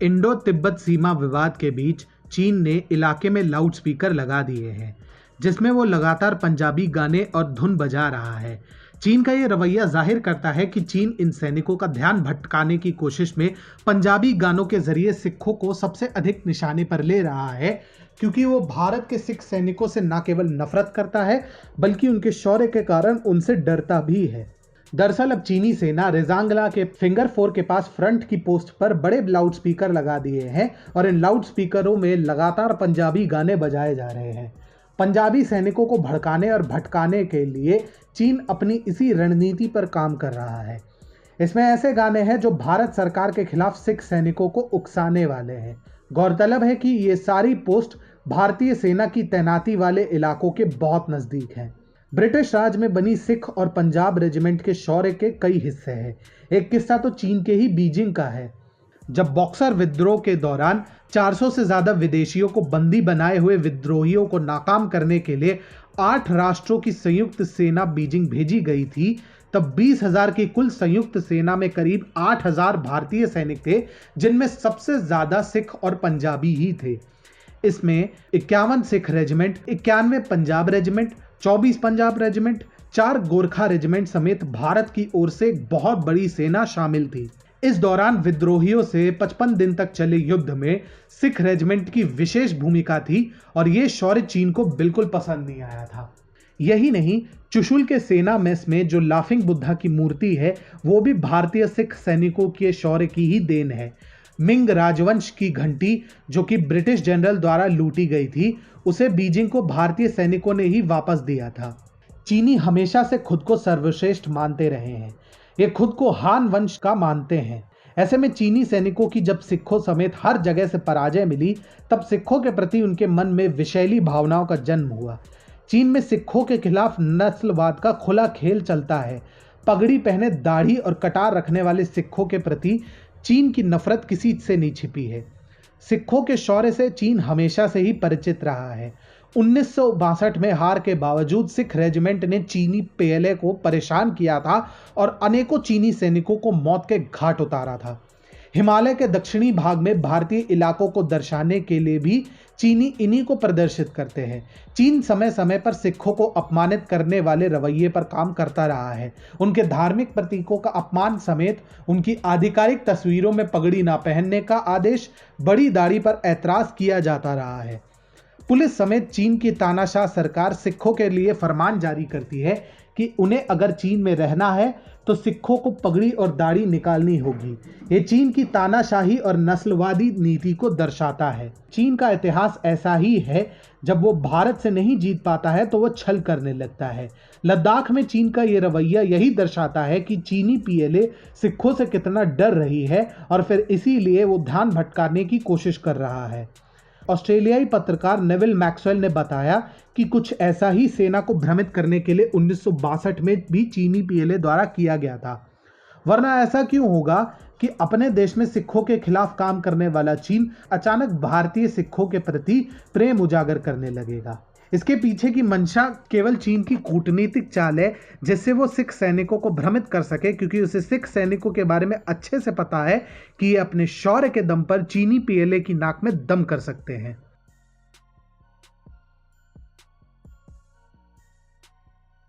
Indo Tibet सीमा विवाद के बीच चीन ने इलाके में लाउडस्पीकर लगा दिए हैं, जिसमें वो लगातार पंजाबी गाने और धुन बजा रहा है। चीन का ये रवैया जाहिर करता है कि चीन इन सैनिकों का ध्यान भटकाने की कोशिश में पंजाबी गानों के जरिए सिखों को सबसे अधिक निशाने पर ले रहा है, क्योंकि वो भारत के सिख सैनिकों से न केवल नफरत करता है बल्कि उनके शौर्य के कारण उनसे डरता भी है। दरअसल अब चीनी सेना रेजांगला के फिंगर 4 के पास फ्रंट की पोस्ट पर बड़े लाउडस्पीकर लगा दिए हैं और इन लाउडस्पीकरों में लगातार पंजाबी गाने बजाए जा रहे हैं। पंजाबी सैनिकों को भड़काने और भटकाने के लिए चीन अपनी इसी रणनीति पर काम कर रहा है। इसमें ऐसे गाने हैं जो भारत सरकार के खिलाफ सिख सैनिकों को उकसाने वाले हैं। गौरतलब है कि ये सारी पोस्ट भारतीय सेना की तैनाती वाले इलाकों के बहुत नजदीक हैं। ब्रिटिश राज में बनी सिख और पंजाब रेजिमेंट के शौर्य के कई हिस्से हैं। एक किस्सा तो चीन के ही बीजिंग का है। जब बॉक्सर विद्रोह के दौरान 400 से ज्यादा विदेशियों को बंदी बनाए हुए विद्रोहियों को नाकाम करने के लिए 8 राष्ट्रों की संयुक्त सेना बीजिंग भेजी गई थी, तब 20,000 की कुल संयुक्त सेना में करीब 8,000 भारतीय सैनिक थे, जिनमें सबसे ज्यादा सिख और पंजाबी ही थे। इसमें 51 Sikh regiment, 91 Punjab regiment, 24 Punjab regiment, 4 Gorkha regiment समेत भारत की ओर से एक बहुत बड़ी सेना शामिल थी। इस दौरान विद्रोहियों से 55 दिन तक चले युद्ध में सिख रेजिमेंट की विशेष भूमिका थी और यह शौर्य चीन को बिल्कुल पसंद नहीं आया था। यही नहीं, चुशुल के सेना मेस में जो लाफिंग बुद्धा की मूर्ति है वो भी भारतीय सिख सैनिकों के शौर्य की ही देन है। मिंग राजवंश की घंटी, जो कि ब्रिटिश जनरल द्वारा लूटी गई थी, उसे बीजिंग को भारतीय सैनिकों ने ही वापस दिया था। चीनी हमेशा से खुद को सर्वश्रेष्ठ मानते रहे हैं। ये खुद को हान वंश का मानते हैं। ऐसे में चीनी सैनिकों की जब सिखों समेत हर जगह से पराजय मिली, तब सिखों के प्रति उनके मन में विषैली भावनाओं का जन्म हुआ। चीन में सिखों के खिलाफ नस्लवाद का खुला खेल चलता है। पगड़ी पहने दाढ़ी और कटार रखने वाले सिखों के प्रति चीन की नफरत किसी से नहीं छिपी है। सिखों के शौर्य से चीन हमेशा से ही परिचित रहा है। 1962 में हार के बावजूद सिख रेजिमेंट ने चीनी पीएलए को परेशान किया था और अनेकों चीनी सैनिकों को मौत के घाट उतारा था। हिमालय के दक्षिणी भाग में भारतीय इलाकों को दर्शाने के लिए भी चीनी इन्हीं को प्रदर्शित करते हैं। चीन समय समय पर सिखों को अपमानित करने वाले रवैये पर काम करता रहा है। उनके धार्मिक प्रतीकों का अपमान समेत उनकी आधिकारिक तस्वीरों में पगड़ी ना पहनने का आदेश, बड़ी दाढ़ी पर ऐतराज किया जाता रहा है। पुलिस समेत चीन की तानाशाह सरकार सिखों के लिए फरमान जारी करती है कि उन्हें अगर चीन में रहना है तो सिखों को पगड़ी और दाढ़ी निकालनी होगी। ये चीन की तानाशाही और नस्लवादी नीति को दर्शाता है। चीन का इतिहास ऐसा ही है, जब वो भारत से नहीं जीत पाता है तो वो छल करने लगता है। लद्दाख में चीन का ये रवैया यही दर्शाता है कि चीनी पीएलए सिखों से कितना डर रही है और फिर इसीलिए वो ध्यान भटकाने की कोशिश कर रहा है। ऑस्ट्रेलियाई पत्रकार नेविल मैक्सवेल ने बताया कि कुछ ऐसा ही सेना को भ्रमित करने के लिए 1962 में भी चीनी पीएलए द्वारा किया गया था। वरना ऐसा क्यों होगा कि अपने देश में सिखों के खिलाफ काम करने वाला चीन अचानक भारतीय सिखों के प्रति प्रेम उजागर करने लगेगा। इसके पीछे की मंशा केवल चीन की कूटनीतिक चाल है, जिससे वो सिख सैनिकों को भ्रमित कर सके, क्योंकि उसे सिख सैनिकों के बारे में अच्छे से पता है कि ये अपने शौर्य के दम पर चीनी पीएलए की नाक में दम कर सकते हैं।